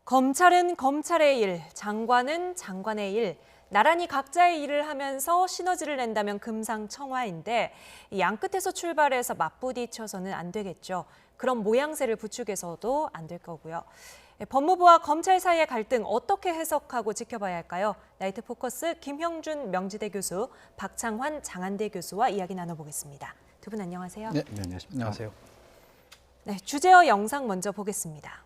검찰은 검찰의 일, 장관은 장관의 일, 나란히 각자의 일을 하면서 시너지를 낸다면 금상첨화인데 양 끝에서 출발해서 맞부딪혀서는 안 되겠죠. 그런 모양새를 부추겨서도 안 될 거고요. 법무부와 검찰 사이의 갈등 어떻게 해석하고 지켜봐야 할까요? 나이트 포커스 김형준 명지대 교수, 박창환 장한대 교수와 이야기 나눠보겠습니다. 두 분 안녕하세요. 네, 안녕하세요. 네, 주제와 영상 먼저 보겠습니다.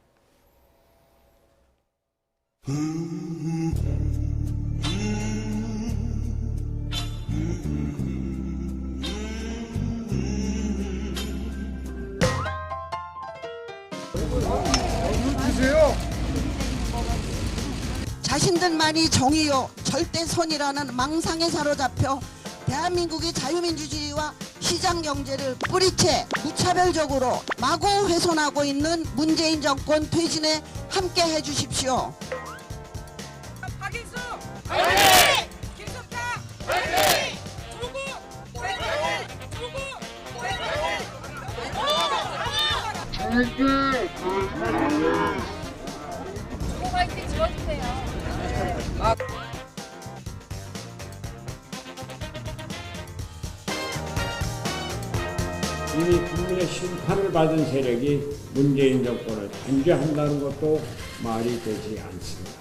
자신들만이 정의요 절대선이라는 망상에 사로잡혀 대한민국의 자유민주주의와 시장경제를 뿌리채 무차별적으로 마구 훼손하고 있는 문재인 정권 퇴진에 함께 해주십시오. 박인수 화이팅! 김석타 화이팅! 조국 화이팅! 조국 조국 화이팅 지워주세요. 이미 국민의 심판을 받은 세력이 문재인 정권을 단죄한다는 것도 말이 되지 않습니다.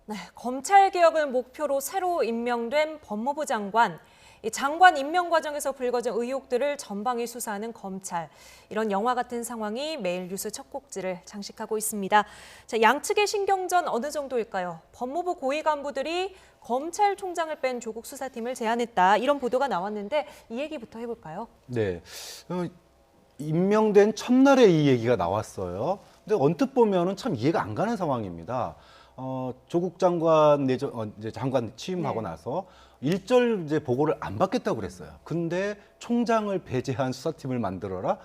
네, 검찰개혁을 목표로 새로 임명된 법무부 장관. 이 장관 임명 과정에서 불거진 의혹들을 전방위 수사하는 검찰. 이런 영화 같은 상황이 매일 뉴스 첫 곡지를 장식하고 있습니다. 자, 양측의 신경전 어느 정도일까요? 법무부 고위 간부들이 검찰총장을 뺀 조국 수사팀을 제안했다. 이런 보도가 나왔는데 이 얘기부터 해볼까요? 네, 임명된 첫날에 이 얘기가 나왔어요. 근데 언뜻 보면은 참 이해가 안 가는 상황입니다. 조국 장관 이제 장관 취임하고 네. 나서 일절 이제 보고를 안 받겠다고 그랬어요. 근데 총장을 배제한 수사팀을 만들어라.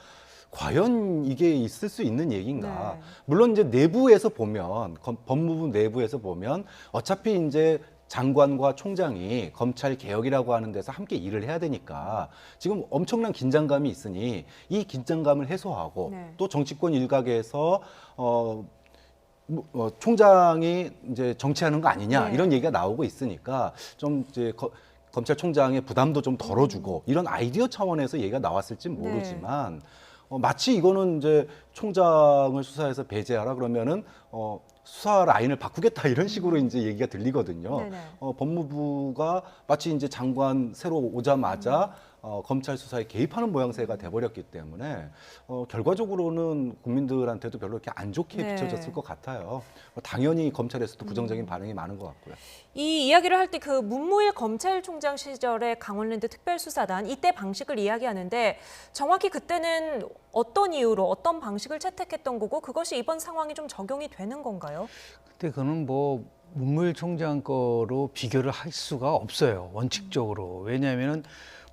과연 이게 있을 수 있는 얘기인가? 네. 물론 이제 내부에서 보면 법무부 내부에서 보면 어차피 이제 장관과 총장이 검찰 개혁이라고 하는 데서 함께 일을 해야 되니까 지금 엄청난 긴장감이 있으니 이 긴장감을 해소하고 네. 또 정치권 일각에서 총장이 이제 정치하는 거 아니냐 네. 이런 얘기가 나오고 있으니까 좀 이제 검찰총장의 부담도 좀 덜어주고 이런 아이디어 차원에서 얘기가 나왔을지 모르지만 마치 이거는 이제 총장을 수사에서 배제하라 그러면은 수사 라인을 바꾸겠다 이런 식으로 이제 얘기가 들리거든요. 네네. 법무부가 마치 이제 장관 새로 오자마자 검찰 수사에 개입하는 모양새가 돼버렸기 때문에 결과적으로는 국민들한테도 별로 이렇게 안 좋게 네. 비춰졌을 것 같아요. 당연히 검찰에서도 부정적인 반응이 많은 것 같고요. 이 이야기를 할 때 그 문무일 검찰총장 시절의 강원랜드 특별수사단 이때 방식을 이야기하는데 정확히 그때는 어떤 이유로 어떤 방식을 채택했던 거고 그것이 이번 상황이 좀 적용이 되는 건가요? 근데 그거는 뭐 문무일 총장 거로 비교를 할 수가 없어요. 원칙적으로. 왜냐하면은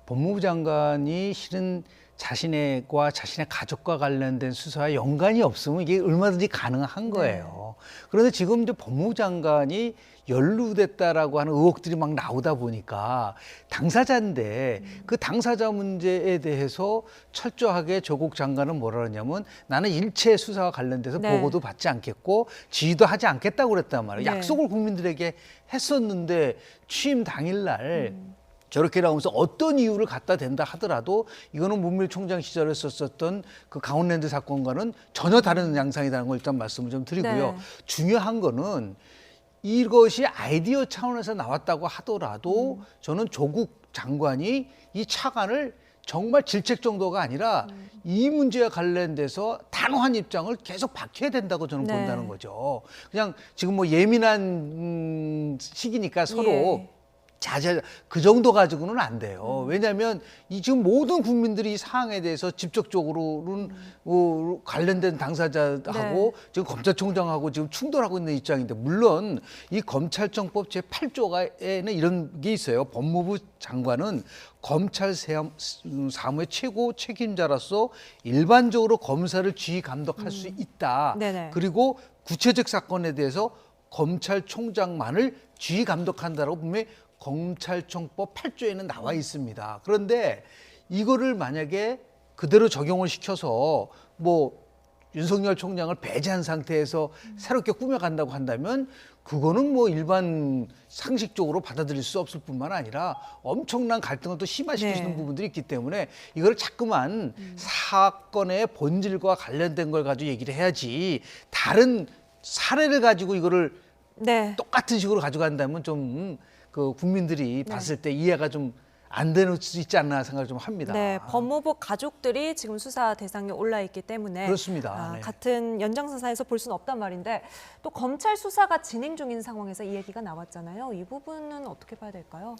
법무부 장관이 실은 자신과 자신의 가족과 관련된 수사와 연관이 없으면 이게 얼마든지 가능한 거예요. 그런데 지금 이제 법무부 장관이 연루됐다라고 하는 의혹들이 막 나오다 보니까 당사자인데 그 당사자 문제에 대해서 철저하게 조국 장관은 뭐라 그러냐면 나는 일체 수사와 관련돼서 네. 보고도 받지 않겠고 지휘도 하지 않겠다고 그랬단 말이에요. 네. 약속을 국민들에게 했었는데 취임 당일날 저렇게 나오면서 어떤 이유를 갖다 댄다 하더라도 이거는 문무일 총장 시절에 썼었던 그 강원랜드 사건과는 전혀 다른 양상이라는 걸 일단 말씀을 좀 드리고요. 네. 중요한 거는 이것이 아이디어 차원에서 나왔다고 하더라도 저는 조국 장관이 이 차관을 정말 질책 정도가 아니라 이 문제와 관련돼서 단호한 입장을 계속 밝혀야 된다고 저는 네. 본다는 거죠. 그냥 지금 뭐 예민한 시기니까 서로 예. 그 정도 가지고는 안 돼요. 왜냐하면 이 지금 모든 국민들이 이 사항에 대해서 직접적으로는 관련된 당사자하고 지금 검찰총장하고 지금 충돌하고 있는 입장인데, 물론 이 검찰청법 제8조에는 이런 게 있어요. 법무부 장관은 검찰 사무의 최고 책임자로서 일반적으로 검사를 지휘 감독할 수 있다. 네네. 그리고 구체적 사건에 대해서 검찰총장만을 지휘 감독한다라고 분명히 검찰청법 8조에는 나와 있습니다. 그런데 이거를 만약에 그대로 적용을 시켜서 뭐 윤석열 총장을 배제한 상태에서 새롭게 꾸며간다고 한다면 그거는 뭐 일반 상식적으로 받아들일 수 없을 뿐만 아니라 엄청난 갈등을 또 심화시키는 부분들이 있기 때문에 이걸 자꾸만 사건의 본질과 관련된 걸 가지고 얘기를 해야지, 다른 사례를 가지고 이거를 똑같은 식으로 가져간다면 좀 그 국민들이 봤을 때 이해가 좀 안 되는 수 있지 않나 생각을 좀 합니다. 네, 법무부 가족들이 지금 수사 대상에 올라 있기 때문에 그렇습니다. 네. 같은 연장선상에서 볼 수는 없단 말인데, 또 검찰 수사가 진행 중인 상황에서 이 얘기가 나왔잖아요. 이 부분은 어떻게 봐야 될까요?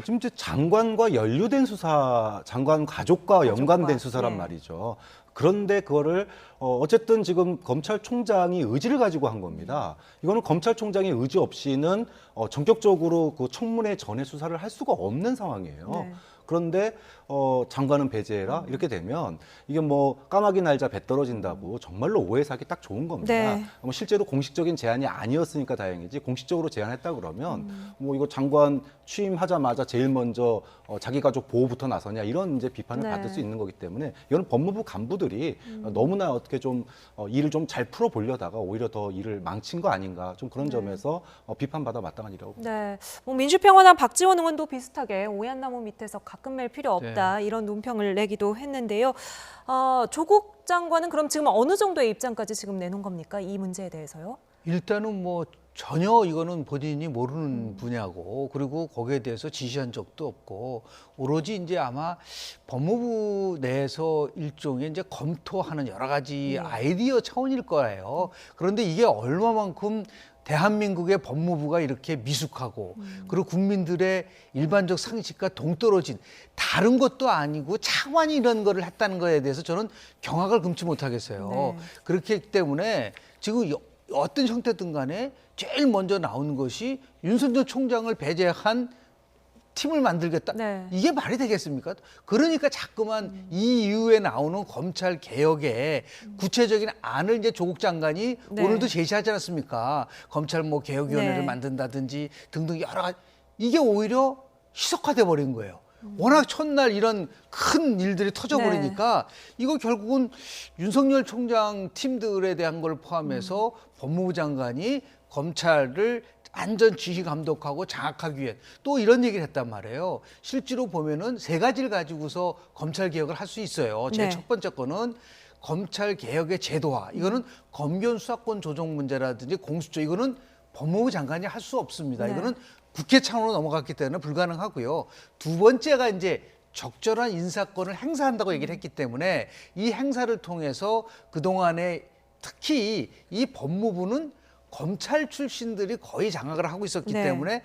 지금 이제 장관과 연루된 수사, 장관 가족과 연관된 수사란 예. 말이죠. 그런데 그거를 어쨌든 지금 검찰총장이 의지를 가지고 한 겁니다. 이거는 검찰총장의 의지 없이는 전격적으로 그 청문회 전에 수사를 할 수가 없는 상황이에요. 네. 그런데 장관은 배제해라 이렇게 되면 이게 뭐 까마귀 날자 배 떨어진다고 정말로 오해 사기 딱 좋은 겁니다. 네. 뭐 실제로 공식적인 제안이 아니었으니까 다행이지, 공식적으로 제안했다 그러면 뭐 이거 장관 취임하자마자 제일 먼저 자기 가족 보호부터 나서냐 이런 이제 비판을 네. 받을 수 있는 거기 때문에 이건 법무부 간부들이 너무나 어떻게 좀 일을 좀 잘 풀어 보려다가 오히려 더 일을 망친 거 아닌가, 좀 그런 점에서 비판받아 마땅한 일이라고 봅니다. 네, 뭐 민주평화당 박지원 의원도 비슷하게 오얏나무 밑에서 가끔 맬 필요 없다 이런 논평을 내기도 했는데요. 조국 장관은 그럼 지금 어느 정도의 입장까지 지금 내놓은 겁니까? 이 문제에 대해서요? 일단은 뭐 전혀 이거는 본인이 모르는 분야고, 그리고 거기에 대해서 지시한 적도 없고, 오로지 이제 아마 법무부 내에서 일종의 이제 검토하는 여러 가지 아이디어 차원일 거예요. 그런데 이게 얼마만큼 대한민국의 법무부가 이렇게 미숙하고 그리고 국민들의 일반적 상식과 동떨어진, 다른 것도 아니고 차관이 이런 거를 했다는 거에 대해서 저는 경악을 금치 못하겠어요. 네. 그렇기 때문에 지금 어떤 형태든 간에 제일 먼저 나오는 것이 윤석열 총장을 배제한 팀을 만들겠다. 네. 이게 말이 되겠습니까? 그러니까 자꾸만 이 이후에 나오는 검찰 개혁의 구체적인 안을 이제 조국 장관이 오늘도 제시하지 않았습니까? 검찰 뭐 개혁위원회를 만든다든지 등등 여러 가지, 이게 오히려 희석화돼 버린 거예요. 워낙 첫날 이런 큰 일들이 터져버리니까 이거 결국은 윤석열 총장 팀들에 대한 걸 포함해서 법무부 장관이 검찰을 안전 지휘 감독하고 장악하기 위해 또 이런 얘기를 했단 말이에요. 실제로 보면은 세 가지를 가지고서 검찰 개혁을 할 수 있어요. 제일 첫 번째 거는 검찰 개혁의 제도화. 이거는 검경 수사권 조정 문제라든지 공수처, 이거는 법무부 장관이 할 수 없습니다. 이거는 국회 차원으로 넘어갔기 때문에 불가능하고요. 두 번째가 이제 적절한 인사권을 행사한다고 얘기를 했기 때문에 이 행사를 통해서 그동안에 특히 이 법무부는 검찰 출신들이 거의 장악을 하고 있었기 때문에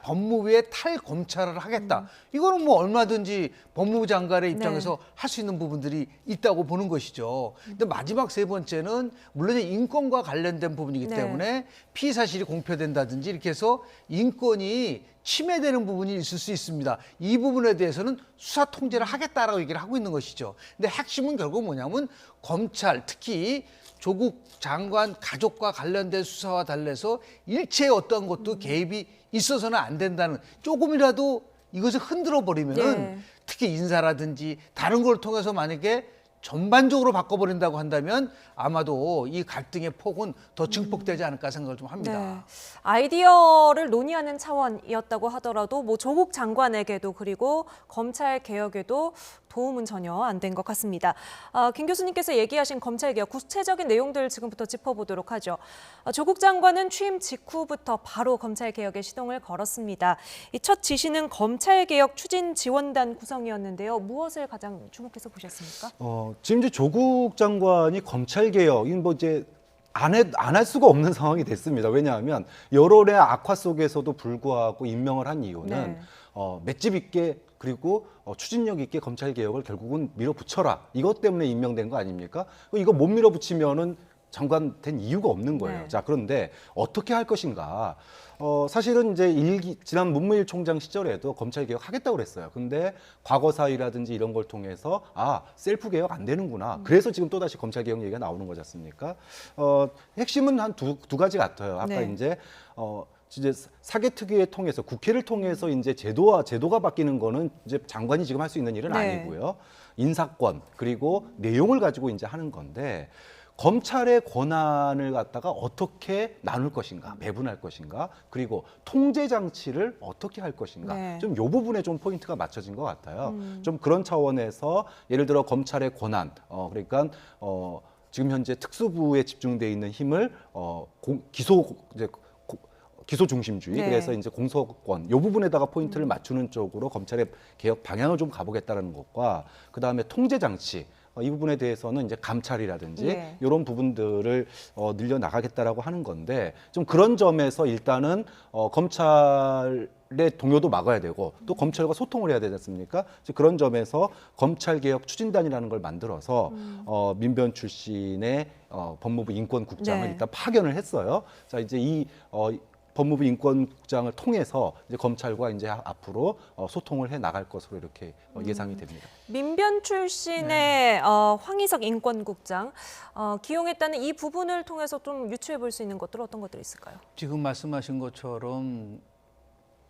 법무부의 탈검찰을 하겠다. 이거는 뭐 얼마든지 법무부 장관의 입장에서 할 수 있는 부분들이 있다고 보는 것이죠. 근데 마지막 세 번째는 물론 인권과 관련된 부분이기 때문에 피의 사실이 공표된다든지 이렇게 해서 인권이 침해되는 부분이 있을 수 있습니다. 이 부분에 대해서는 수사 통제를 하겠다라고 얘기를 하고 있는 것이죠. 근데 핵심은 결국 뭐냐면 검찰, 특히 조국 장관 가족과 관련된 수사와 달래서 일체의 어떤 것도 개입이 있어서는 안 된다는, 조금이라도 이것을 흔들어 버리면은 특히 인사라든지 다른 걸 통해서 만약에 전반적으로 바꿔버린다고 한다면 아마도 이 갈등의 폭은 더 증폭되지 않을까 생각을 좀 합니다. 아이디어를 논의하는 차원이었다고 하더라도 뭐 조국 장관에게도 그리고 검찰 개혁에도 도움은 전혀 안 된 것 같습니다. 김 교수님께서 얘기하신 검찰 개혁 구체적인 내용들 지금부터 짚어보도록 하죠. 조국 장관은 취임 직후부터 바로 검찰 개혁에 시동을 걸었습니다. 이 첫 지시는 검찰 개혁 추진 지원단 구성이었는데요. 무엇을 가장 주목해서 보셨습니까? 지금 이제 조국 장관이 검찰 개혁, 뭐 이제 안 할 수가 없는 상황이 됐습니다. 왜냐하면 여론의 악화 속에서도 불구하고 임명을 한 이유는 네. 맷집 있게 그리고 추진력 있게 검찰 개혁을 결국은 밀어붙여라. 이것 때문에 임명된 거 아닙니까? 이거 못 밀어붙이면은 장관 된 이유가 없는 거예요. 네. 자, 그런데 어떻게 할 것인가? 사실은 이제 지난 문무일 총장 시절에도 검찰 개혁 하겠다고 그랬어요. 근데 과거 사위라든지 이런 걸 통해서 셀프 개혁 안 되는구나. 그래서 지금 또다시 검찰 개혁 얘기가 나오는 거지 않습니까? 핵심은 한 두 가지 같아요. 아까 네. 이제 사개특위를 통해서 국회를 통해서 이제 제도가 바뀌는 거는 이제 장관이 지금 할 수 있는 일은 네. 아니고요. 인사권 그리고 내용을 가지고 이제 하는 건데 검찰의 권한을 갖다가 어떻게 나눌 것인가, 배분할 것인가, 그리고 통제 장치를 어떻게 할 것인가. 네. 좀 요 부분에 좀 포인트가 맞춰진 것 같아요. 좀 그런 차원에서 예를 들어 검찰의 권한, 그러니까 지금 현재 특수부에 집중돼 있는 힘을 기소 중심주의, 네. 그래서 이제 공소권 요 부분에다가 포인트를 맞추는 쪽으로 검찰의 개혁 방향을 좀 가보겠다는 것과 그 다음에 통제 장치. 이 부분에 대해서는 이제 감찰이라든지 네. 이런 부분들을 늘려 나가겠다라고 하는 건데 좀 그런 점에서 일단은 검찰의 동요도 막아야 되고 또 검찰과 소통을 해야 되지 않습니까? 이제 그런 점에서 검찰 개혁 추진단이라는 걸 만들어서 민변 출신의 법무부 인권국장을 네. 일단 파견을 했어요. 자, 이제 이 법무부 인권국장을 통해서 이제 검찰과 이제 앞으로 소통을 해 나갈 것으로 이렇게 예상이 됩니다. 민변 출신의 황희석 인권국장 기용했다는 이 부분을 통해서 좀 유추해 볼 수 있는 것들 어떤 것들이 있을까요? 지금 말씀하신 것처럼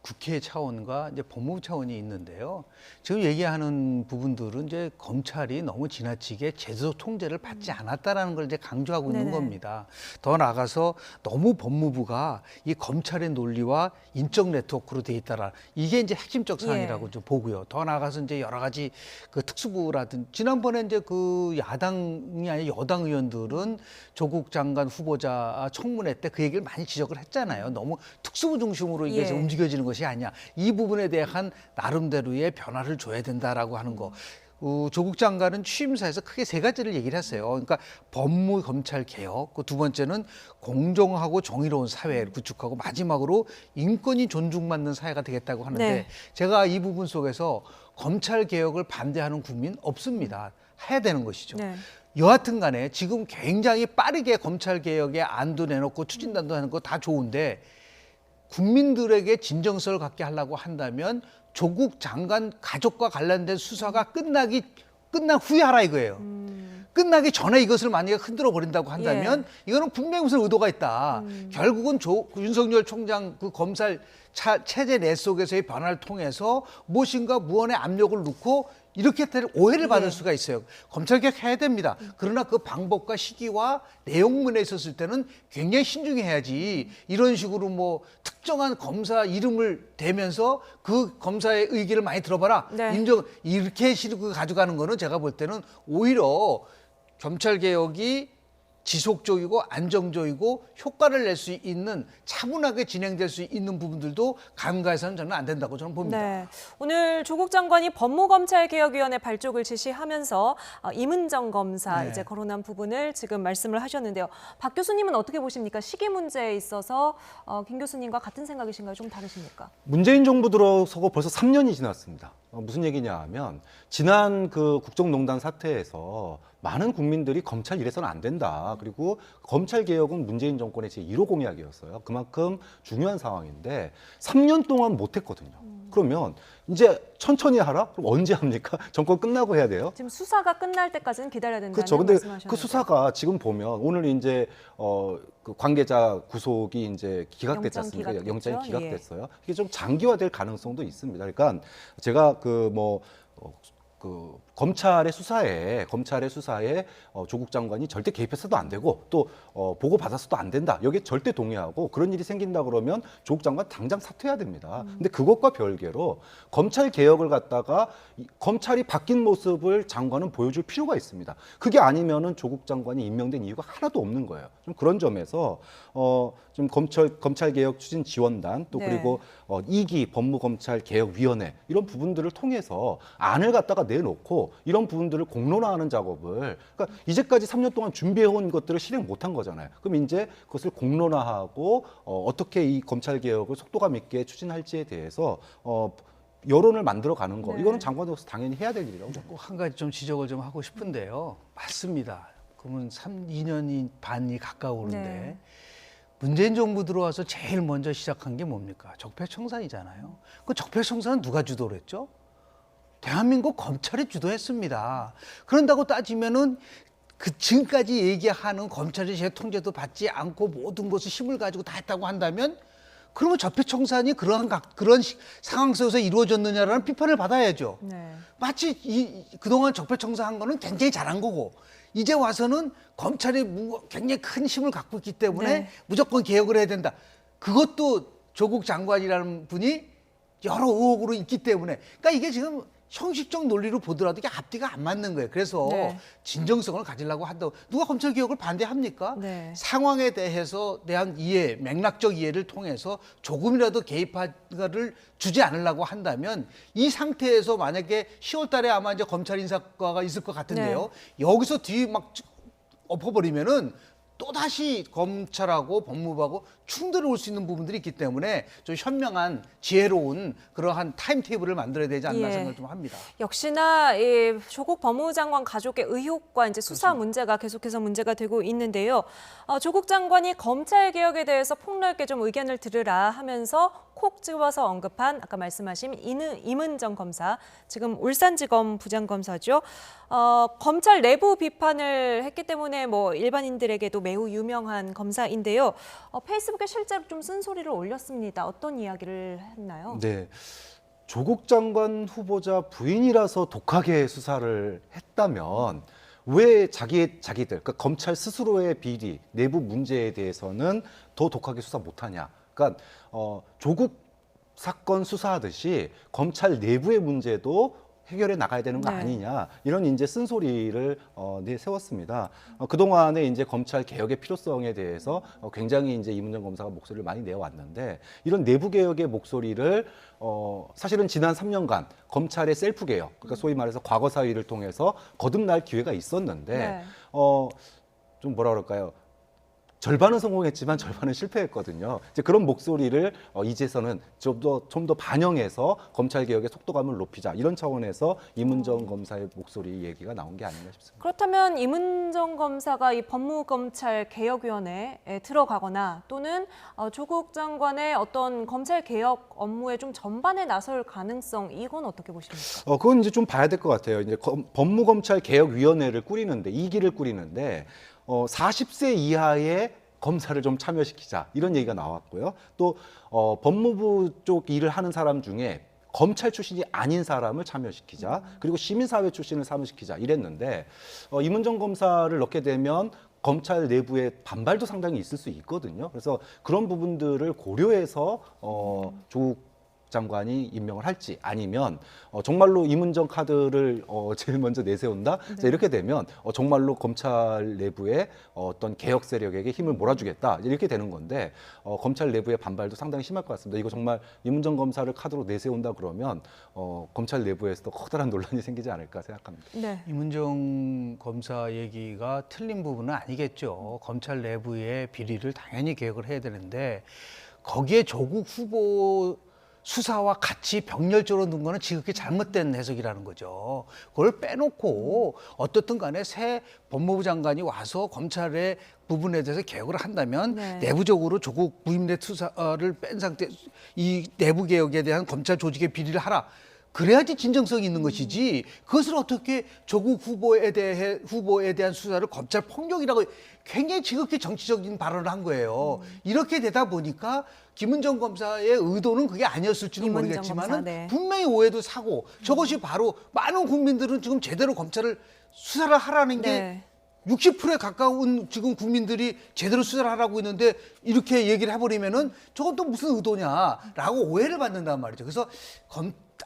국회 차원과 이제 법무부 차원이 있는데요. 지금 얘기하는 부분들은 이제 검찰이 너무 지나치게 제도 통제를 받지 않았다라는 걸 이제 강조하고 있는 네네. 겁니다. 더 나아가서 너무 법무부가 이 검찰의 논리와 인적 네트워크로 돼 있다라 이게 이제 핵심적 사안이라고 예. 좀 보고요. 더 나아가서 이제 여러 가지 그 특수부라든 지난번에 이제 그 야당이 아니라 여당 의원들은 조국 장관 후보자 청문회 때 그 얘기를 많이 지적을 했잖아요. 너무 특수부 중심으로 이게 예. 움직여지는 것이 아니야. 이 부분에 대한 나름대로의 변화를 줘야 된다라고 하는 거. 조국 장관은 취임사에서 크게 세 가지를 얘기를 했어요. 그러니까 법무 검찰 개혁, 그 두 번째는 공정하고 정의로운 사회를 구축하고 마지막으로 인권이 존중받는 사회가 되겠다고 하는데 네. 제가 이 부분 속에서 검찰 개혁을 반대하는 국민 없습니다. 해야 되는 것이죠. 네. 여하튼 간에 지금 굉장히 빠르게 검찰 개혁에 안도 내놓고 추진단도 하는 거 다 좋은데 국민들에게 진정성을 갖게 하려고 한다면 조국 장관 가족과 관련된 수사가 끝난 후에 하라 이거예요. 끝나기 전에 이것을 만약에 흔들어 버린다고 한다면 이거는 분명히 무슨 의도가 있다. 결국은 윤석열 총장 그 검찰 체제 내 속에서의 변화를 통해서 무엇인가 무언의 압력을 넣고 이렇게 오해를 받을 수가 있어요. 검찰 개혁 해야 됩니다. 그러나 그 방법과 시기와 내용문에 있었을 때는 굉장히 신중히 해야지. 이런 식으로 뭐 특정한 검사 이름을 대면서 그 검사의 의견을 많이 들어봐라. 네. 이렇게 시르고 가져가는 거는 제가 볼 때는 오히려 검찰 개혁이 지속적이고 안정적이고 효과를 낼 수 있는 차분하게 진행될 수 있는 부분들도 간과해서는 저는 안 된다고 저는 봅니다. 네. 오늘 조국 장관이 법무검찰개혁위원회 발족을 지시하면서 임은정 검사 네. 이제 거론한 부분을 지금 말씀을 하셨는데요. 박 교수님은 어떻게 보십니까? 시기 문제에 있어서 김 교수님과 같은 생각이신가요? 좀 다르십니까? 문재인 정부 들어서고 벌써 3년이 지났습니다. 무슨 얘기냐 하면 지난 그 국정농단 사태에서 많은 국민들이 검찰 이래서는 안 된다. 그리고 검찰 개혁은 문재인 정권의 제1호 공약이었어요. 그만큼 중요한 상황인데 3년 동안 못 했거든요. 그러면 이제 천천히 하라? 그럼 언제 합니까? 정권 끝나고 해야 돼요? 지금 수사가 끝날 때까지는 기다려야 된다는 그렇죠. 근데 말씀하셨는데. 그 수사가 지금 보면 오늘 이제 그 관계자 구속이 이제 기각됐지 않습니까? 영장 영장이 기각됐죠. 기각됐어요. 이게 좀 장기화될 가능성도 있습니다. 그러니까 제가 그 검찰의 수사에 조국 장관이 절대 개입해서도 안 되고 또 보고 받아서도 안 된다. 여기에 절대 동의하고 그런 일이 생긴다 그러면 조국 장관 당장 사퇴해야 됩니다. 근데 그것과 별개로 검찰 개혁을 갖다가 검찰이 바뀐 모습을 장관은 보여줄 필요가 있습니다. 그게 아니면은 조국 장관이 임명된 이유가 하나도 없는 거예요. 좀 그런 점에서 좀 검찰 개혁 추진 지원단 또 네. 그리고 2기 법무검찰 개혁위원회 이런 부분들을 통해서 안을 갖다가 내놓고 이런 부분들을 공론화하는 작업을, 그러니까 이제까지 3년 동안 준비해온 것들을 실행 못한 거잖아요. 그럼 이제 그것을 공론화하고 어떻게 이 검찰 개혁을 속도감 있게 추진할지에 대해서 여론을 만들어가는 거, 네. 이거는 장관으로서 당연히 해야 될 일이라고 생각합니다. 꼭 한 가지 좀 지적을 좀 하고 싶은데요. 맞습니다. 그러면 2년이 반이 가까우는데 네. 문재인 정부 들어와서 제일 먼저 시작한 게 뭡니까? 적폐청산이잖아요. 그 적폐청산은 누가 주도를 했죠? 대한민국 검찰이 주도했습니다. 그런다고 따지면은 그 지금까지 얘기하는 검찰이 제 통제도 받지 않고 모든 것을 힘을 가지고 다 했다고 한다면 그러면 적폐청산이 그런 상황 속에서 이루어졌느냐라는 비판을 받아야죠. 네. 마치 그동안 적폐청산한 거는 굉장히 잘한 거고 이제 와서는 검찰이 굉장히 큰 힘을 갖고 있기 때문에 네. 무조건 개혁을 해야 된다. 그것도 조국 장관이라는 분이 여러 의혹으로 있기 때문에 그러니까 이게 지금 형식적 논리로 보더라도 이게 앞뒤가 안 맞는 거예요. 그래서 네. 진정성을 가지려고 한다고 누가 검찰 개혁을 반대합니까? 네. 상황에 대한 이해, 맥락적 이해를 통해서 조금이라도 개입을 주지 않으려고 한다면 이 상태에서 만약에 10월 달에 아마 이제 검찰 인사과가 있을 것 같은데요. 여기서 뒤 막 엎어버리면은 또다시 검찰하고 법무부하고 충돌이 올 수 있는 부분들이 있기 때문에 좀 현명한 지혜로운 그러한 타임테이블을 만들어야 되지 않나 예. 생각을 좀 합니다. 역시나 이 조국 법무부 장관 가족의 의혹과 이제 수사 문제가 계속해서 문제가 되고 있는데요. 조국 장관이 검찰 개혁에 대해서 폭넓게 좀 의견을 들으라 하면서 콕 집어서 언급한 아까 말씀하신 임은정 검사, 지금 울산지검 부장검사죠. 검찰 내부 비판을 했기 때문에 뭐 일반인들에게도 매우 유명한 검사인데요. 페이스북에 실제로 좀 쓴소리를 올렸습니다. 어떤 이야기를 했나요? 네. 조국 장관 후보자 부인이라서 독하게 수사를 했다면 왜 자기들, 그러니까 검찰 스스로의 비리, 내부 문제에 대해서는 더 독하게 수사 못하냐? 그러니까 조국 사건 수사하듯이 검찰 내부의 문제도 해결해 나가야 되는 거 네. 아니냐, 이런 이제 쓴소리를 내세웠습니다. 그동안에 이제 검찰 개혁의 필요성에 대해서 굉장히 이제 임은정 검사가 목소리를 많이 내왔는데, 이런 내부 개혁의 목소리를 사실은 지난 3년간 검찰의 셀프 개혁, 그러니까 소위 말해서 과거 사위를 통해서 거듭날 기회가 있었는데 네. 좀 뭐라 그럴까요? 절반은 성공했지만 절반은 실패했거든요. 이제 그런 목소리를 이제서는 좀 더 반영해서 검찰 개혁의 속도감을 높이자, 이런 차원에서 임은정 검사의 목소리 얘기가 나온 게 아닌가 싶습니다. 그렇다면 임은정 검사가 이 법무검찰 개혁위원회에 들어가거나 또는 조국 장관의 어떤 검찰 개혁 업무에 좀 전반에 나설 가능성, 이건 어떻게 보십니까? 그건 이제 좀 봐야 될 것 같아요. 이제 법무검찰 개혁위원회를 꾸리는데, 2기를 꾸리는데 40세 이하의 검사를 좀 참여시키자, 이런 얘기가 나왔고요. 또 법무부 쪽 일을 하는 사람 중에 검찰 출신이 아닌 사람을 참여시키자, 그리고 시민사회 출신을 참여시키자, 이랬는데 임은정 검사를 넣게 되면 검찰 내부에 반발도 상당히 있을 수 있거든요. 그래서 그런 부분들을 고려해서 조국 장관이 임명을 할지, 아니면 정말로 임은정 카드를 제일 먼저 내세운다. 자, 이렇게 되면 정말로 검찰 내부의 어떤 개혁 세력에게 힘을 몰아주겠다, 이렇게 되는 건데 검찰 내부의 반발도 상당히 심할 것 같습니다. 이거 정말 임은정 검사를 카드로 내세운다 그러면 검찰 내부에서도 커다란 논란이 생기지 않을까 생각합니다. 네. 임은정 검사 얘기가 틀린 부분은 아니겠죠. 검찰 내부의 비리를 당연히 개혁을 해야 되는데 거기에 조국 후보 수사와 같이 병렬적으로 넣은 거는 지극히 잘못된 해석이라는 거죠. 그걸 빼놓고 어떻든 간에 새 법무부 장관이 와서 검찰의 부분에 대해서 개혁을 한다면 네. 내부적으로 조국 부임대 투사를 뺀 상태, 이 내부 개혁에 대한 검찰 조직의 비리를 하라. 그래야지 진정성이 있는 것이지, 그것을 어떻게 조국 후보에 대한 수사를 검찰 폭력이라고 굉장히 지극히 정치적인 발언을 한 거예요. 이렇게 되다 보니까 김은정 검사의 의도는 그게 아니었을지는 임은정 모르겠지만 검사, 네. 분명히 오해도 사고, 저것이 바로 많은 국민들은 지금 제대로 검찰을 수사를 하라는 게 네. 60%에 가까운 지금 국민들이 제대로 수사를 하라고 있는데 이렇게 얘기를 해버리면은 저건 또 무슨 의도냐라고 오해를 받는단 말이죠. 그래서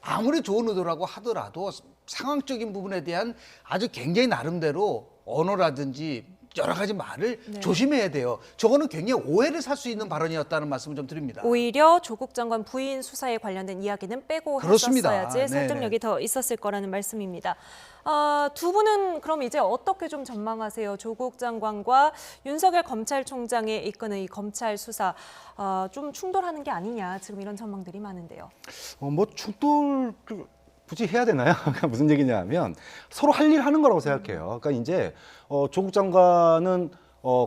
아무리 좋은 의도라고 하더라도 상황적인 부분에 대한 아주 굉장히 나름대로 언어라든지 여러 가지 말을 네. 조심해야 돼요. 저거는 굉장히 오해를 살 수 있는 발언이었다는 말씀을 좀 드립니다. 오히려 조국 장관 부인 수사에 관련된 이야기는 빼고 그렇습니다. 했었어야지 설득력이 네네. 더 있었을 거라는 말씀입니다. 두 분은 그럼 이제 어떻게 좀 전망하세요? 조국 장관과 윤석열 검찰총장이 이끄는 이 검찰 수사 좀 충돌하는 게 아니냐 지금 이런 전망들이 많은데요. 뭐 충돌 굳이 해야 되나요? 그러니까 무슨 얘기냐면 서로 할 일 하는 거라고 생각해요. 그러니까 이제 조국 장관은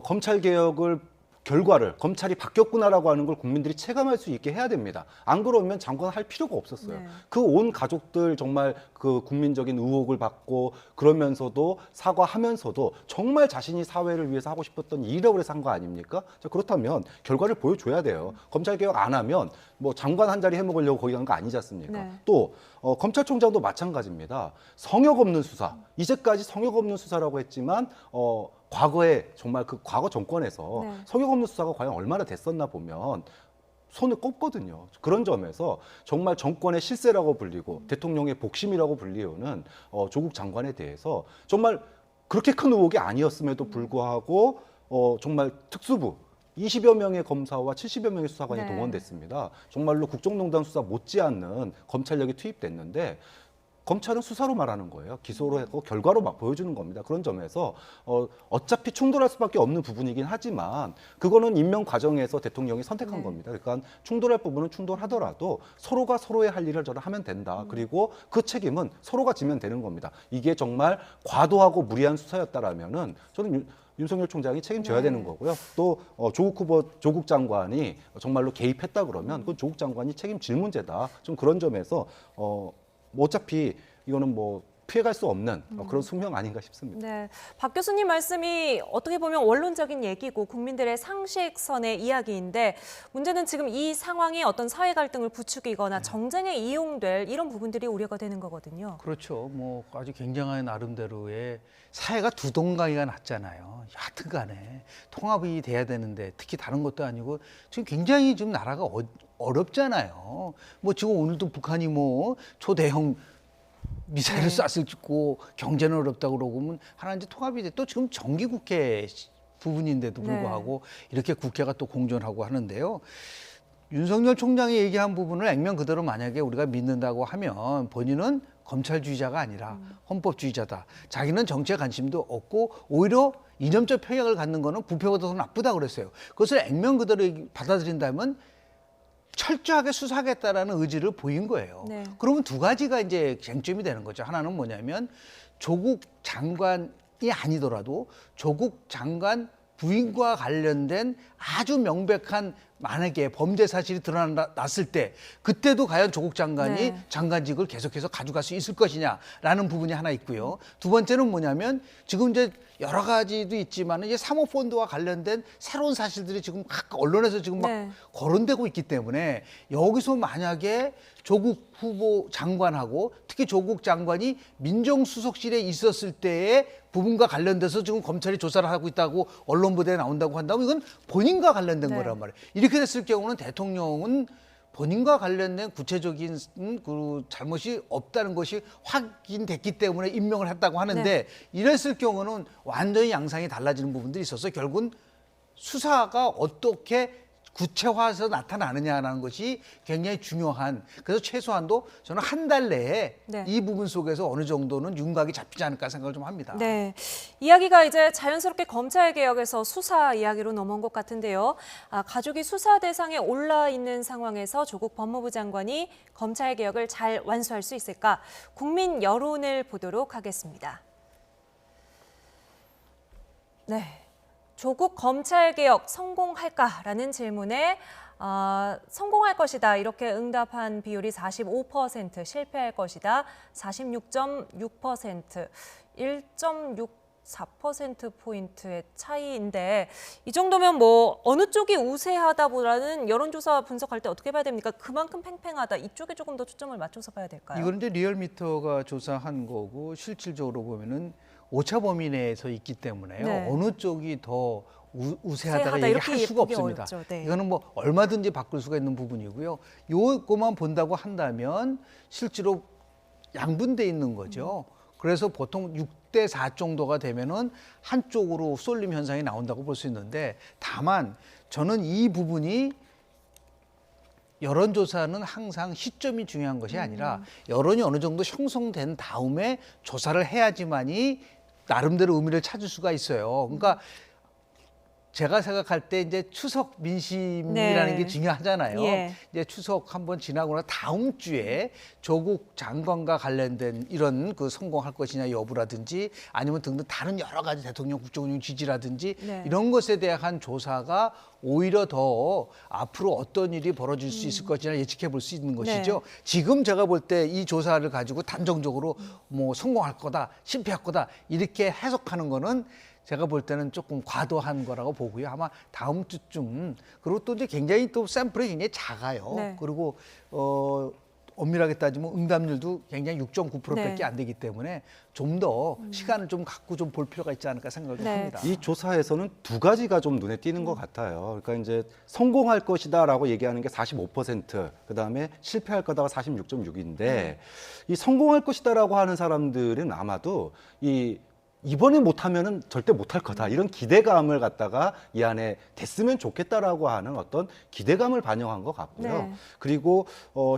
검찰 개혁을 결과를 검찰이 바뀌었구나라고 하는 걸 국민들이 체감할 수 있게 해야 됩니다. 안 그러면 장관 할 필요가 없었어요. 네. 그 온 가족들 정말 그 국민적인 의혹을 받고 그러면서도 사과하면서도 정말 자신이 사회를 위해서 하고 싶었던 일이라고 해서 한 거 아닙니까? 자, 그렇다면 결과를 보여줘야 돼요. 검찰 개혁 안 하면 뭐 장관 한 자리 해먹으려고 거기 간 거 아니지 않습니까? 네. 또 검찰총장도 마찬가지입니다. 성역 없는 수사, 이제까지 성역 없는 수사라고 했지만 과거에 정말 그 과거 정권에서 네. 성역 없는 수사가 과연 얼마나 됐었나 보면 손을 꼽거든요. 그런 점에서 정말 정권의 실세라고 불리고 대통령의 복심이라고 불리우는 조국 장관에 대해서 정말 그렇게 큰 의혹이 아니었음에도 불구하고 정말 특수부 20여 명의 검사와 70여 명의 수사관이 네. 동원됐습니다. 정말로 국정농단 수사 못지않는 검찰력이 투입됐는데 검찰은 수사로 말하는 거예요. 기소로 했고 결과로 막 보여주는 겁니다. 그런 점에서 어차피 충돌할 수밖에 없는 부분이긴 하지만 그거는 임명 과정에서 대통령이 선택한 겁니다. 그러니까 충돌할 부분은 충돌하더라도 서로가 서로의 할 일을 저를 하면 된다. 그리고 그 책임은 서로가 지면 되는 겁니다. 이게 정말 과도하고 무리한 수사였다라면은 저는 윤석열 총장이 책임져야 되는 거고요. 또 조국 장관이 정말로 개입했다 그러면 그건 조국 장관이 책임질 문제다. 좀 그런 점에서 뭐 어차피 이거는 뭐 피해갈 수 없는 그런 숙명 아닌가 싶습니다. 네, 박 교수님 말씀이 어떻게 보면 원론적인 얘기고 국민들의 상식선의 이야기인데 문제는 지금 이 상황이 어떤 사회 갈등을 부추기거나 정쟁에 이용될 이런 부분들이 우려가 되는 거거든요. 그렇죠. 뭐 아주 굉장한 나름대로의 사회가 두 동강이가 났잖아요. 하여튼 간에 통합이 돼야 되는데 특히 다른 것도 아니고 지금 굉장히 지금 나라가 어렵잖아요. 뭐 지금 오늘도 북한이 뭐 초대형 미사일을 쐈을 짓고 경제는 어렵다고 그러고 면 하나 이제 통합이 돼. 또 지금 정기국회 부분인데도 불구하고 이렇게 국회가 또 공존하고 하는데요. 윤석열 총장이 얘기한 부분을 액면 그대로 만약에 우리가 믿는다고 하면 본인은 검찰주의자가 아니라 헌법주의자다. 자기는 정치에 관심도 없고 오히려 이념적 평양을 갖는 거는 부패보다 더 나쁘다 그랬어요. 그것을 액면 그대로 받아들인다면 철저하게 수사하겠다라는 의지를 보인 거예요. 네. 그러면 두 가지가 이제 쟁점이 되는 거죠. 하나는 뭐냐면 조국 장관이 아니더라도 조국 장관 부인과 관련된 아주 명백한 만약에 범죄 사실이 드러났을 때 그때도 과연 조국 장관이 네. 장관직을 계속해서 가져갈 수 있을 것이냐라는 부분이 하나 있고요. 두 번째는 뭐냐면 지금 이제 여러 가지도 있지만 이제 사모펀드와 관련된 새로운 사실들이 지금 각 언론에서 지금 막 네. 거론되고 있기 때문에 여기서 만약에 조국 후보 장관하고 특히 조국 장관이 민정수석실에 있었을 때의 부분과 관련돼서 지금 검찰이 조사를 하고 있다고 언론 보도에 나온다고 한다면 이건 본인과 관련된 네. 거란 말이에요. 이렇게 됐을 경우는 대통령은 본인과 관련된 구체적인 그 잘못이 없다는 것이 확인됐기 때문에 임명을 했다고 하는데 네. 이랬을 경우는 완전히 양상이 달라지는 부분들이 있어서 결국은 수사가 어떻게 구체화해서 나타나느냐라는 것이 굉장히 중요한 그래서 최소한도 저는 한 달 내에 네. 이 부분 속에서 어느 정도는 윤곽이 잡히지 않을까 생각을 좀 합니다. 네, 이야기가 이제 자연스럽게 검찰개혁에서 수사 이야기로 넘어온 것 같은데요. 가족이 수사 대상에 올라 있는 상황에서 조국 법무부 장관이 검찰개혁을 잘 완수할 수 있을까? 국민 여론을 보도록 하겠습니다. 네. 조국 검찰개혁 성공할까라는 질문에 성공할 것이다 이렇게 응답한 비율이 45%, 실패할 것이다 46.6%, 1.64%포인트의 차이인데 이 정도면 뭐 어느 쪽이 우세하다보다는 여론조사 분석할 때 어떻게 봐야 됩니까? 그만큼 팽팽하다 이쪽에 조금 더 초점을 맞춰서 봐야 될까요? 이건 이제 리얼미터가 조사한 거고 실질적으로 보면은 오차 범위 내에서 있기 때문에요. 네. 어느 쪽이 더 우세하다가 우세하다, 얘기할 이렇게 수가 예쁘기 없습니다. 어렵죠. 네. 이거는 뭐 얼마든지 바꿀 수가 있는 부분이고요. 요것만 본다고 한다면 실제로 양분돼 있는 거죠. 그래서 보통 6대 4 정도가 되면은 한쪽으로 쏠림 현상이 나온다고 볼 수 있는데, 다만 저는 이 부분이 여론조사는 항상 시점이 중요한 것이 아니라 여론이 어느 정도 형성된 다음에 조사를 해야지만이 나름대로 의미를 찾을 수가 있어요. 그러니까 제가 생각할 때 이제 추석 민심이라는 네. 게 중요하잖아요. 예. 이제 추석 한번 지나고 나 다음 주에 조국 장관과 관련된 이런 그 성공할 것이냐 여부라든지 아니면 등등 다른 여러 가지 대통령 국정운영 지지라든지 네. 이런 것에 대한 조사가 오히려 더 앞으로 어떤 일이 벌어질 수 있을 것이냐 예측해 볼 수 있는 것이죠. 네. 지금 제가 볼 때 이 조사를 가지고 단정적으로 뭐 성공할 거다, 실패할 거다 이렇게 해석하는 거는 제가 볼 때는 조금 과도한 거라고 보고요. 아마 다음 주쯤, 그리고 또 이제 굉장히 또 샘플이 굉장히 작아요. 네. 그리고 엄밀하게 따지면 응답률도 굉장히 6.9%밖에 네. 안 되기 때문에 좀 더 시간을 좀 갖고 좀 볼 필요가 있지 않을까 생각을 네. 합니다. 이 조사에서는 두 가지가 좀 눈에 띄는 것 같아요. 그러니까 이제 성공할 것이다라고 얘기하는 게 45%, 그다음에 실패할 거다가 46.6인데 이 성공할 것이다라고 하는 사람들은 아마도 이번에 못하면은 절대 못할 거다 이런 기대감을 갖다가 이 안에 됐으면 좋겠다라고 하는 어떤 기대감을 반영한 것 같고요. 네. 그리고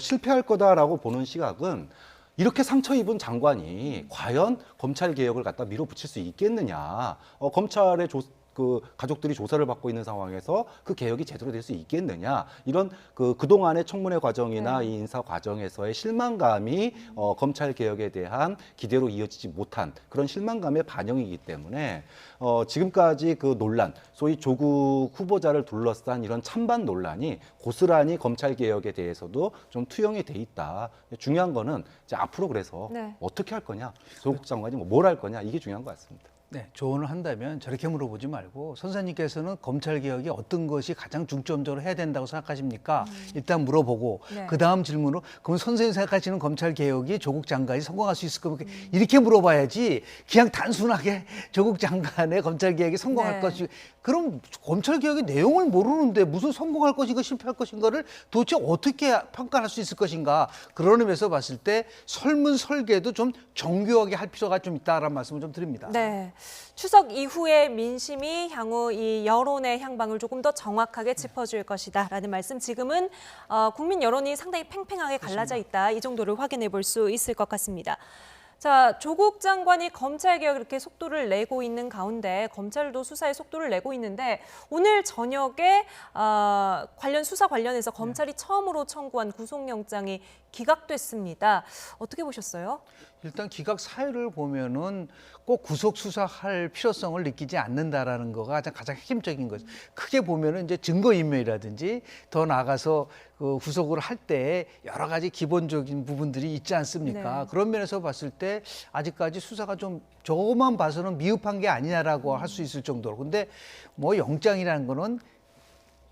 실패할 거다라고 보는 시각은 이렇게 상처 입은 장관이 과연 검찰 개혁을 갖다 밀어붙일 수 있겠느냐? 검찰의 그 가족들이 조사를 받고 있는 상황에서 그 개혁이 제대로 될 수 있겠느냐, 이런 그동안의 청문회 과정이나 네. 이 인사 과정에서의 실망감이 검찰 개혁에 대한 기대로 이어지지 못한 그런 실망감의 반영이기 때문에 지금까지 그 논란, 소위 조국 후보자를 둘러싼 이런 찬반 논란이 고스란히 검찰 개혁에 대해서도 좀 투영이 돼 있다. 중요한 거는 이제 앞으로 그래서 네. 어떻게 할 거냐, 조국 장관이 뭘 할 거냐, 이게 중요한 것 같습니다. 네, 조언을 한다면 저렇게 물어보지 말고, 선생님께서는 검찰 개혁이 어떤 것이 가장 중점적으로 해야 된다고 생각하십니까? 일단 물어보고 네. 그 다음 질문으로 그럼 선생님 생각하시는 검찰 개혁이 조국 장관이 성공할 수 있을 겁니까? 이렇게 물어봐야지 그냥 단순하게 조국 장관의 검찰 개혁이 성공할 네. 것이, 그럼 검찰 개혁의 내용을 모르는데 무슨 성공할 것인가 실패할 것인가를 도대체 어떻게 평가할 수 있을 것인가? 그런 의미에서 봤을 때 설문 설계도 좀 정교하게 할 필요가 좀 있다라는 말씀을 좀 드립니다. 네. 추석 이후의 민심이 향후 이 여론의 향방을 조금 더 정확하게 짚어줄 것이다라는 말씀. 지금은 국민 여론이 상당히 팽팽하게 갈라져 있다. 이 정도를 확인해 볼 수 있을 것 같습니다. 자, 조국 장관이 검찰 개혁 이렇게 속도를 내고 있는 가운데 검찰도 수사에 속도를 내고 있는데 오늘 저녁에 관련 수사 관련해서 검찰이 처음으로 청구한 구속영장이 기각됐습니다. 어떻게 보셨어요? 일단 기각 사유를 보면은 꼭 구속 수사할 필요성을 느끼지 않는다라는 거가 가장 핵심적인 거죠. 크게 보면은 이제 증거인멸이라든지 더 나아가서 그 구속을 할 때 여러 가지 기본적인 부분들이 있지 않습니까? 네. 그런 면에서 봤을 때 아직까지 수사가 좀 저것만 봐서는 미흡한 게 아니냐라고 할 수 있을 정도로. 근데 뭐 영장이라는 거는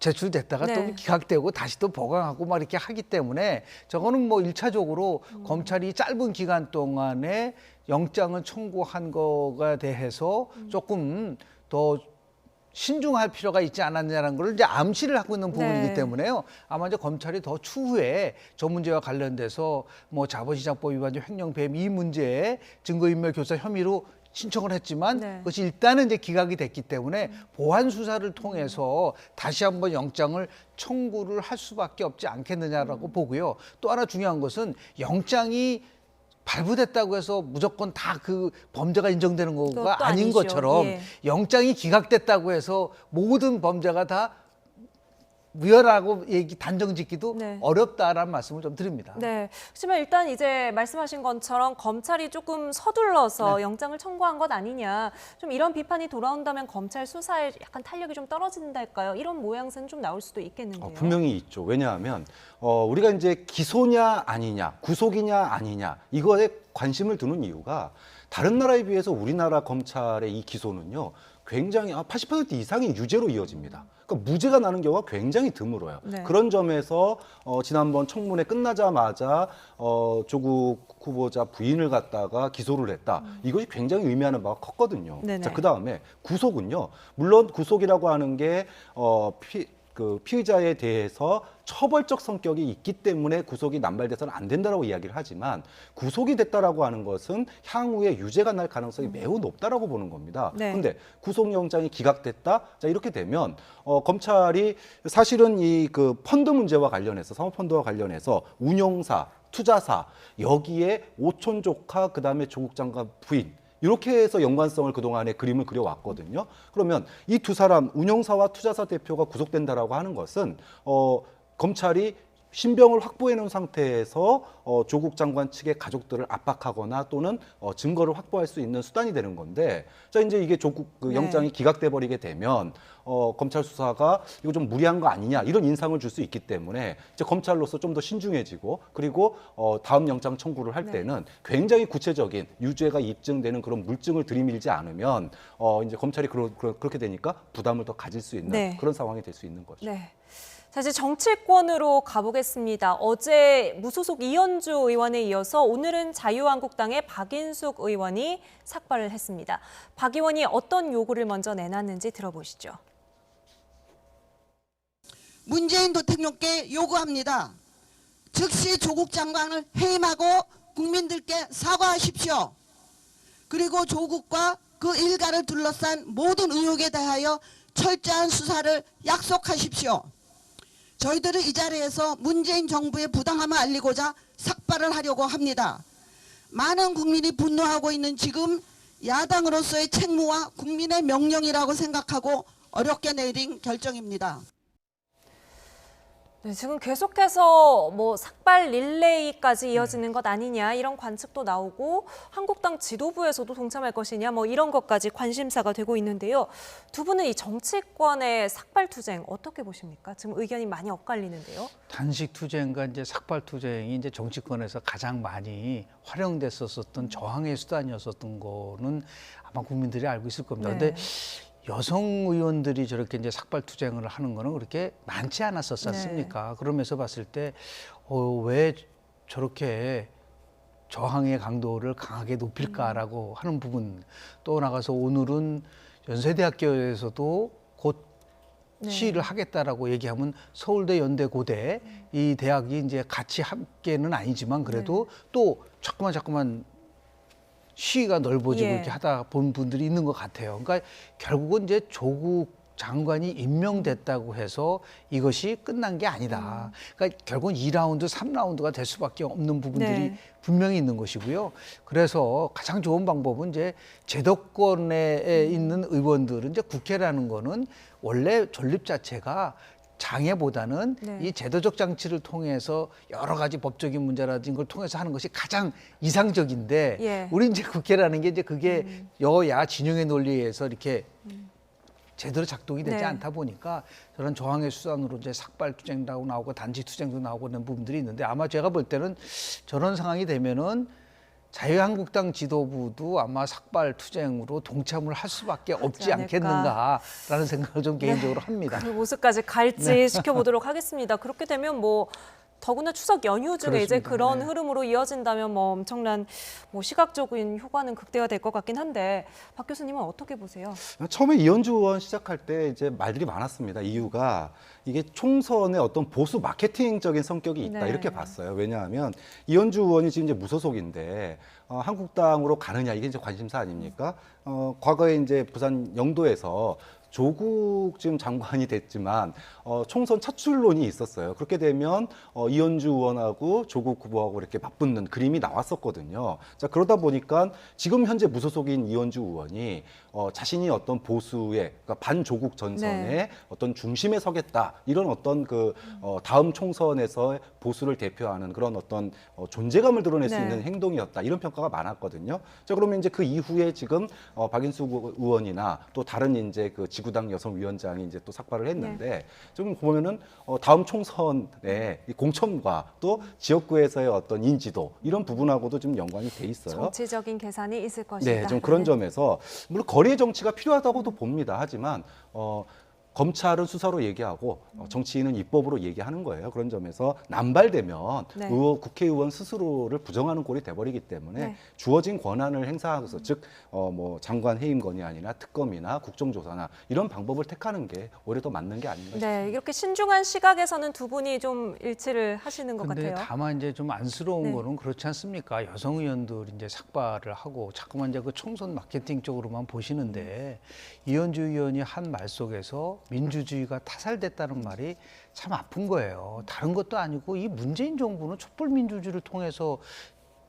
제출됐다가 네. 또 기각되고 다시 또 보강하고 막 이렇게 하기 때문에 저거는 뭐 일차적으로 검찰이 짧은 기간 동안에 영장을 청구한 거가 대해서 조금 더 신중할 필요가 있지 않았냐는 걸 이제 암시를 하고 있는 부분이기 네. 때문에요. 아마 이제 검찰이 더 추후에 저 문제와 관련돼서 뭐 자본시장법 위반, 횡령배임 이 문제에 증거인멸 교사 혐의로 신청을 했지만 네. 그것이 일단은 이제 기각이 됐기 때문에 보완 수사를 통해서 다시 한번 영장을 청구를 할 수밖에 없지 않겠느냐라고 보고요. 또 하나 중요한 것은 영장이 발부됐다고 해서 무조건 다 그 범죄가 인정되는 거가 그것도 아닌 아니죠. 것처럼 예. 영장이 기각됐다고 해서 모든 범죄가 다 무효라고 단정 짓기도 네. 어렵다라는 말씀을 좀 드립니다. 네. 하지만 일단 이제 말씀하신 것처럼 검찰이 조금 서둘러서 영장을 청구한 것 아니냐. 좀 이런 비판이 돌아온다면 검찰 수사에 약간 탄력이 좀 떨어진달까요? 이런 모양새는 좀 나올 수도 있겠는데요. 분명히 있죠. 왜냐하면 우리가 이제 기소냐 아니냐, 구속이냐 아니냐 이거에 관심을 두는 이유가 다른 나라에 비해서 우리나라 검찰의 이 기소는요 굉장히 80% 이상이 유죄로 이어집니다. 그러니까 무죄가 나는 경우가 굉장히 드물어요. 네. 그런 점에서 지난번 청문회 끝나자마자 조국 후보자 부인을 갖다가 기소를 했다. 이것이 굉장히 의미하는 바가 컸거든요. 네네. 자, 그다음에 구속은요. 물론 구속이라고 하는 게 그 피의자에 대해서 처벌적 성격이 있기 때문에 구속이 남발돼서는 안 된다라고 이야기를 하지만 구속이 됐다라고 하는 것은 향후에 유죄가 날 가능성이 매우 높다라고 보는 겁니다. 네. 그런데 구속영장이 기각됐다. 자 이렇게 되면 검찰이 사실은 이 그 펀드 문제와 관련해서 사모펀드와 관련해서 운용사, 투자사 여기에 오촌 조카 그다음에 조국 장관 부인 이렇게 해서 연관성을 그동안에 그림을 그려왔거든요. 그러면 이 두 사람 운영사와 투자사 대표가 구속된다라고 하는 것은 검찰이 신병을 확보해 놓은 상태에서 조국 장관 측의 가족들을 압박하거나 또는 증거를 확보할 수 있는 수단이 되는 건데, 자 이제 이게 조국 그 네. 영장이 기각돼 버리게 되면 검찰 수사가 이거 좀 무리한 거 아니냐 이런 인상을 줄 수 있기 때문에 이제 검찰로서 좀 더 신중해지고 그리고 다음 영장 청구를 할 네. 때는 굉장히 구체적인 유죄가 입증되는 그런 물증을 들이밀지 않으면 이제 검찰이 그렇게 되니까 부담을 더 가질 수 있는 네. 그런 상황이 될 수 있는 거죠. 네. 자, 이제 정치권으로 가보겠습니다. 어제 무소속 이현주 의원에 이어서 오늘은 자유한국당의 박인숙 의원이 삭발을 했습니다. 박 의원이 어떤 요구를 먼저 내놨는지 들어보시죠. 문재인 대통령께 요구합니다. 즉시 조국 장관을 해임하고 국민들께 사과하십시오. 그리고 조국과 그 일가를 둘러싼 모든 의혹에 대하여 철저한 수사를 약속하십시오. 저희들은 이 자리에서 문재인 정부의 부당함을 알리고자 삭발을 하려고 합니다. 많은 국민이 분노하고 있는 지금 야당으로서의 책무와 국민의 명령이라고 생각하고 어렵게 내린 결정입니다. 네, 지금 계속해서 뭐 삭발 릴레이까지 이어지는 것 아니냐 이런 관측도 나오고 한국당 지도부에서도 동참할 것이냐 뭐 이런 것까지 관심사가 되고 있는데요. 두 분은 이 정치권의 삭발 투쟁 어떻게 보십니까? 지금 의견이 많이 엇갈리는데요. 단식 투쟁과 이제 삭발 투쟁이 이제 정치권에서 가장 많이 활용됐었던 저항의 수단이었었던 거는 아마 국민들이 알고 있을 겁니다. 네. 근데 여성 의원들이 저렇게 이제 삭발 투쟁을 하는 거는 그렇게 많지 않았었지 않습니까? 그러면서 봤을 때 왜 저렇게 저항의 강도를 강하게 높일까라고 하는 부분, 또 나가서 오늘은 연세대학교에서도 곧 시위를 하겠다라고 얘기하면 서울대, 연대, 고대 이 대학이 이제 같이 함께는 아니지만 그래도 또 자꾸만 시위가 넓어지고 예. 이렇게 하다 본 분들이 있는 것 같아요. 그러니까 결국은 이제 조국 장관이 임명됐다고 해서 이것이 끝난 게 아니다. 그러니까 결국은 2라운드, 3라운드가 될 수밖에 없는 부분들이 네. 분명히 있는 것이고요. 그래서 가장 좋은 방법은 이제 제도권에 있는 의원들은 이제 국회라는 거는 원래 존립 자체가 장애보다는 네. 이 제도적 장치를 통해서 여러 가지 법적인 문제라든지 걸 통해서 하는 것이 가장 이상적인데 예. 우리 이제 국회라는 게 이제 그게 여야 진영의 논리에서 이렇게 제대로 작동이 되지 네. 않다 보니까 저런 저항의 수단으로 이제 삭발 투쟁도 나오고 단지 투쟁도 나오고 그런 부분들이 있는데 아마 제가 볼 때는 저런 상황이 되면은 자유한국당 지도부도 아마 삭발 투쟁으로 동참을 할 수밖에 없지 않을까. 않겠는가라는 생각을 좀 개인적으로 합니다. 그 모습까지 갈지 지켜보도록 하겠습니다. 그렇게 되면 뭐 더구나 추석 연휴 중에 이제 그렇습니다. 그런 네. 흐름으로 이어진다면 뭐 엄청난 뭐 시각적인 효과는 극대화될 것 같긴 한데 박 교수님은 어떻게 보세요? 처음에 이현주 의원 시작할 때 이제 말들이 많았습니다. 이유가 이게 총선의 어떤 보수 마케팅적인 성격이 있다 네. 이렇게 봤어요. 왜냐하면 이현주 의원이 지금 이제 무소속인데 한국당으로 가느냐 이게 이제 관심사 아닙니까? 과거에 이제 부산 영도에서 조국 지금 장관이 됐지만 총선 차출론이 있었어요. 그렇게 되면 이현주 의원하고 조국 후보하고 이렇게 맞붙는 그림이 나왔었거든요. 자 그러다 보니까 지금 현재 무소속인 이현주 의원이 자신이 어떤 보수의 그러니까 반조국 전선의 네. 어떤 중심에 서겠다 이런 어떤 그 다음 총선에서 보수를 대표하는 그런 어떤 존재감을 드러낼 수 네. 있는 행동이었다 이런 평가가 많았거든요. 자 그러면 이제 그 이후에 지금 박인숙 의원이나 또 다른 이제 그 지구당 여성위원장이 이제 또 삭발을 했는데 지금 보면은 다음 총선의 이 공천과 또 지역구에서의 어떤 인지도 이런 부분하고도 좀 연관이 돼 있어요. 정치적인 계산이 있을 것이다. 네, 좀 그런 점에서 물론 거리의 정치가 필요하다고도 봅니다. 하지만 검찰은 수사로 얘기하고 정치인은 입법으로 얘기하는 거예요. 그런 점에서 남발되면 네. 국회의원 스스로를 부정하는 꼴이 돼버리기 때문에 네. 주어진 권한을 행사하고서 즉 뭐 장관 해임 건의안이나 특검이나 국정조사나 이런 방법을 택하는 게 오히려 더 맞는 게 아닌가 싶습니다. 네, 이렇게 신중한 시각에서는 두 분이 좀 일치를 하시는 것 근데 같아요. 다만 이제 좀 안쓰러운 네. 거는 그렇지 않습니까? 여성 의원들이 이제 삭발을 하고 자꾸만 이제 그 총선 마케팅 쪽으로만 보시는데 이현주 의원이 한 말 속에서 민주주의가 타살됐다는 말이 참 아픈 거예요. 다른 것도 아니고 이 문재인 정부는 촛불 민주주의를 통해서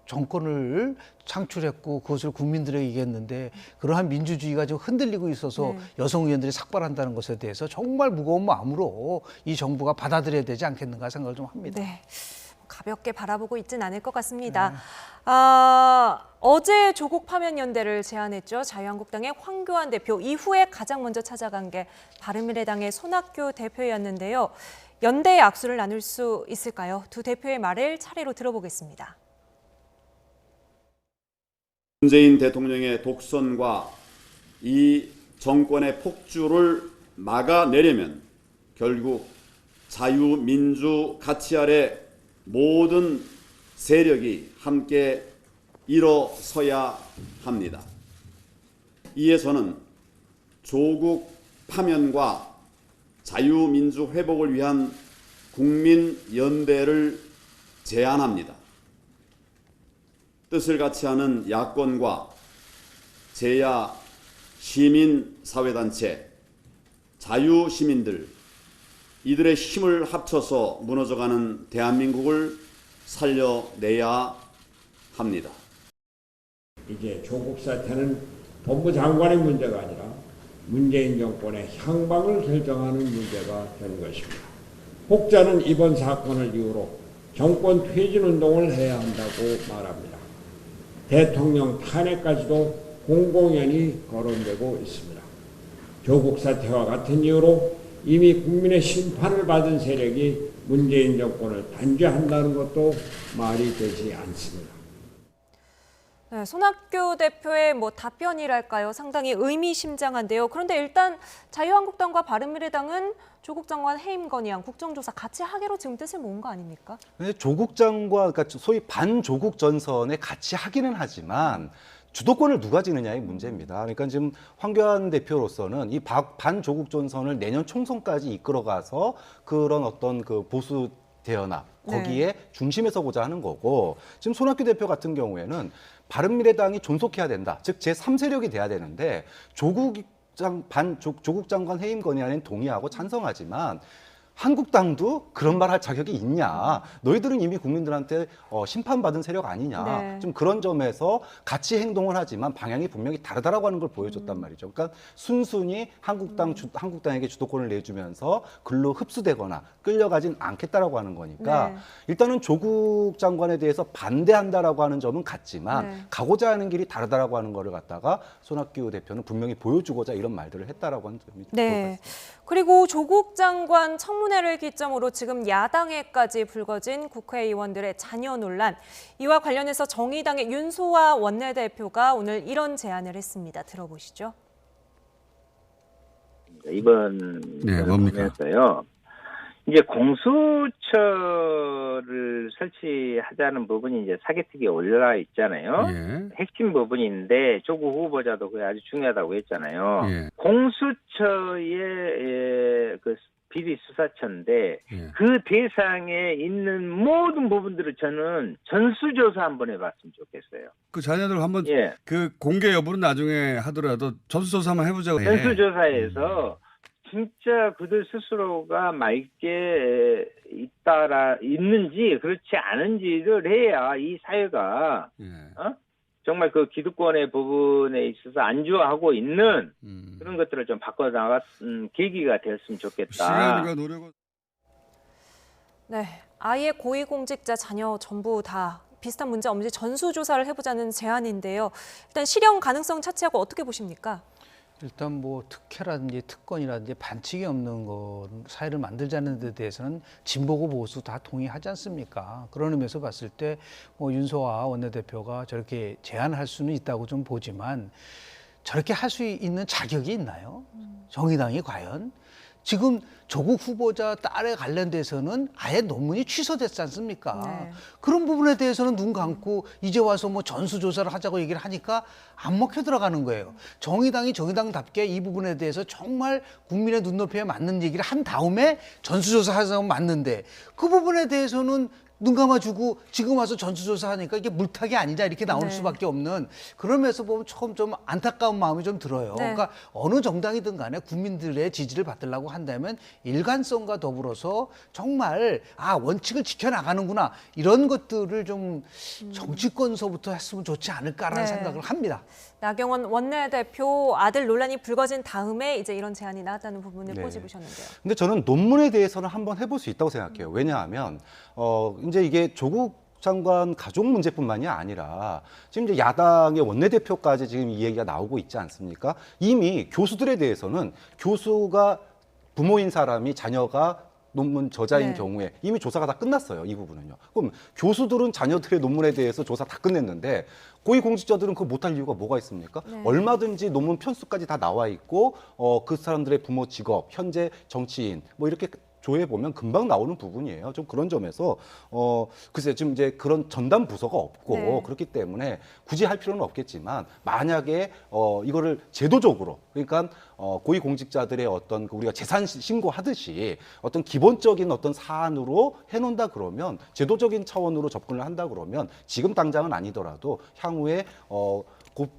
정권을 창출했고 그것을 국민들에게 이겼는데 그러한 민주주의가 좀 흔들리고 있어서 네. 여성 의원들이 삭발한다는 것에 대해서 정말 무거운 마음으로 이 정부가 받아들여야 되지 않겠는가 생각을 좀 합니다. 네. 가볍게 바라보고 있진 않을 것 같습니다. 네. 어제 조국 파면 연대를 제안했죠. 자유한국당의 황교안 대표 이후에 가장 먼저 찾아간 게 바른미래당의 손학규 대표였는데요. 연대의 악수를 나눌 수 있을까요? 두 대표의 말을 차례로 들어보겠습니다. 문재인 대통령의 독선과 이 정권의 폭주를 막아내려면 결국 자유민주 가치 아래 모든 세력이 함께 일어서야 합니다. 이에 저는 조국 파면과 자유민주 회복을 위한 국민연대를 제안합니다. 뜻을 같이 하는 야권과 제야 시민사회단체, 자유시민들, 이들의 힘을 합쳐서 무너져가는 대한민국을 살려내야 합니다. 이제 조국 사태는 법무 장관의 문제가 아니라 문재인 정권의 향방을 결정하는 문제가 된 것입니다. 혹자는 이번 사건을 이유로 정권 퇴진 운동을 해야 한다고 말합니다. 대통령 탄핵까지도 공공연히 거론되고 있습니다. 조국 사태와 같은 이유로 이미 국민의 심판을 받은 세력이 문재인 정권을 단죄한다는 것도 말이 되지 않습니다. 네, 손학규 대표의 답변이랄까요? 상당히 의미심장한데요. 그런데 일단 자유한국당과 바른미래당은 조국 장관 해임 건의안, 국정조사 같이 하기로 지금 뜻을 모은 거 아닙니까? 근데 조국 장관, 그러니까 소위 반조국 전선에 같이 하기는 하지만 주도권을 누가 지느냐의 문제입니다. 그러니까 지금 황교안 대표로서는 이 반조국 전선을 내년 총선까지 이끌어가서 그런 어떤 그 보수 대연합 거기에 중심에 서고자 하는 거고, 지금 손학규 대표 같은 경우에는 바른미래당이 존속해야 된다. 즉 제3세력이 돼야 되는데 조국 장관 해임 건의안엔 동의하고 찬성하지만 한국당도 그런 말 할 자격이 있냐. 너희들은 이미 국민들한테 심판받은 세력 아니냐. 네. 좀 그런 점에서 같이 행동을 하지만 방향이 분명히 다르다라고 하는 걸 보여줬단 말이죠. 그러니까 순순히 한국당에게 주도권을 내주면서 글로 흡수되거나 끌려가진 않겠다라고 하는 거니까 네. 일단은 조국 장관에 대해서 반대한다라고 하는 점은 같지만 네. 가고자 하는 길이 다르다라고 하는 거를 갖다가 손학규 대표는 분명히 보여주고자 이런 말들을 했다라고 하는 점이 좀 네. 그리고 조국 장관 청문회를 기점으로 지금 야당에까지 불거진 국회의원들의 자녀 논란. 이와 관련해서 정의당의 윤소아 원내대표가 오늘 이런 제안을 했습니다. 들어보시죠. 이번 부분에서요. 이제 공수처를 설치하자는 부분이 이제 사개특위에 올라 있잖아요. 핵심 부분인데 조국 후보자도 그게 아주 중요하다고 했잖아요. 공수처의 그 비리 수사처인데 그 대상에 있는 모든 부분들을 저는 전수조사 한번 해봤으면 좋겠어요. 그 자녀들 한번 그 공개 여부는 나중에 하더라도 전수조사 한번 해보자고. 전수조사에서 진짜 그들 스스로가 맑게 있는지 그렇지 않은지를 해야 이 사회가 정말 그 기득권의 부분에 있어서 안주하고 있는 그런 것들을 좀 바꿔나가는 계기가 됐으면 좋겠다. 시간과 노력을. 네, 아예 고위공직자 자녀 전부 다 비슷한 문제 없는지 전수조사를 해보자는 제안인데요. 일단 실현 가능성 차치하고 어떻게 보십니까? 일단 특혜라든지 특권이라든지 반칙이 없는 사회를 만들자는 데 대해서는 진보고 보수 다 동의하지 않습니까? 그런 의미에서 봤을 때 윤소아 원내대표가 저렇게 제안할 수는 있다고 좀 보지만 저렇게 할 수 있는 자격이 있나요? 정의당이 과연? 지금 조국 후보자 딸에 관련돼서는 아예 논문이 취소됐지 않습니까? 네. 그런 부분에 대해서는 눈 감고 이제 와서 뭐 전수조사를 하자고 얘기를 하니까 안 먹혀 들어가는 거예요. 정의당이 정의당답게 이 부분에 대해서 정말 국민의 눈높이에 맞는 얘기를 한 다음에 전수조사 하자고 맞는데 그 부분에 대해서는 눈 감아주고 지금 와서 전수조사 하니까 이게 물타기 아니냐 이렇게 나올 네. 수밖에 없는 그런 면에서 보면 처음 좀 안타까운 마음이 좀 들어요. 네. 그러니까 어느 정당이든 간에 국민들의 지지를 받으려고 한다면 일관성과 더불어서 정말 원칙을 지켜나가는구나 이런 것들을 좀 정치권서부터 했으면 좋지 않을까라는 네. 생각을 합니다. 나경원 원내대표 아들 논란이 불거진 다음에 이제 이런 제안이 나왔다는 부분을 네. 꼬집으셨는데요. 근데 저는 논문에 대해서는 한번 해볼 수 있다고 생각해요. 왜냐하면 이제 이게 조국 장관 가족 문제뿐만이 아니라 지금 이제 야당의 원내대표까지 지금 이 얘기가 나오고 있지 않습니까? 이미 교수들에 대해서는 교수가 부모인 사람이 자녀가 논문 저자인 네. 경우에 이미 조사가 다 끝났어요. 이 부분은요. 그럼 교수들은 자녀들의 논문에 대해서 조사 다 끝냈는데 고위공직자들은 그거 못할 이유가 뭐가 있습니까? 네. 얼마든지 논문 편수까지 다 나와 있고 그 사람들의 부모 직업, 현재 정치인 뭐 이렇게 조회해 보면 금방 나오는 부분이에요. 좀 그런 점에서 글쎄 지금 이제 그런 전담 부서가 없고 네. 그렇기 때문에 굳이 할 필요는 없겠지만 만약에 이거를 제도적으로 그러니까 고위공직자들의 어떤 우리가 재산 신고하듯이 어떤 기본적인 어떤 사안으로 해놓는다 그러면 제도적인 차원으로 접근을 한다 그러면 지금 당장은 아니더라도 향후에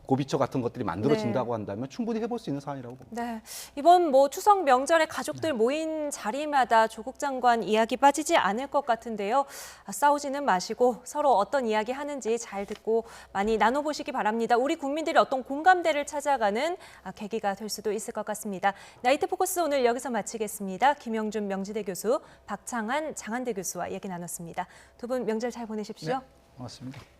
고비처 같은 것들이 만들어진다고 한다면 충분히 해볼 수 있는 사안이라고 봅니다. 네, 이번 뭐 추석 명절에 가족들 모인 자리마다 조국 장관 이야기 빠지지 않을 것 같은데요. 싸우지는 마시고 서로 어떤 이야기 하는지 잘 듣고 많이 나눠보시기 바랍니다. 우리 국민들이 어떤 공감대를 찾아가는 계기가 될 수도 있을 것 같습니다. 나이트 포커스 오늘 여기서 마치겠습니다. 김영준 명지대 교수, 박창한 장한대 교수와 얘기 나눴습니다. 두 분 명절 잘 보내십시오. 네, 고맙습니다.